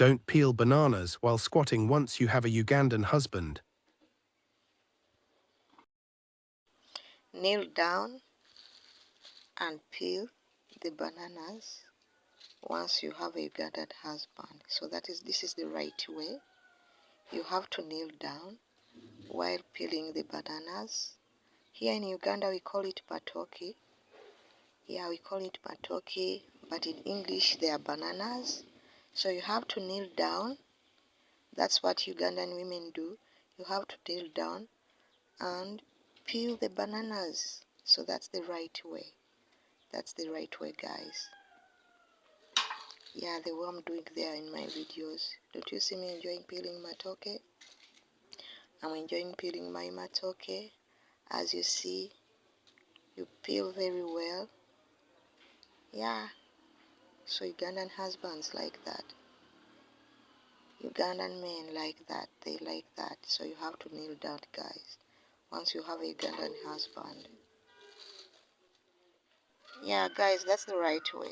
Don't peel bananas while squatting once you have a Ugandan husband. Kneel down and peel the bananas once you have a Ugandan husband. So this is the right way. You have to kneel down while peeling the bananas. Here in Uganda we call it matoke. Yeah, we call it matoke, but in English they are bananas. So you have to kneel down. That's what Ugandan women do. You have to kneel down and peel the bananas. So that's the right way. That's the right way, guys. Yeah, the way I'm doing there in my videos. Don't you see me enjoying peeling matoke? I'm enjoying peeling my matoke. As you see, you peel very well. Yeah, so Ugandan husbands like that. Ugandan men like that. They like that. So you have to kneel down, guys, once you have a Ugandan husband. Yeah, guys, that's the right way.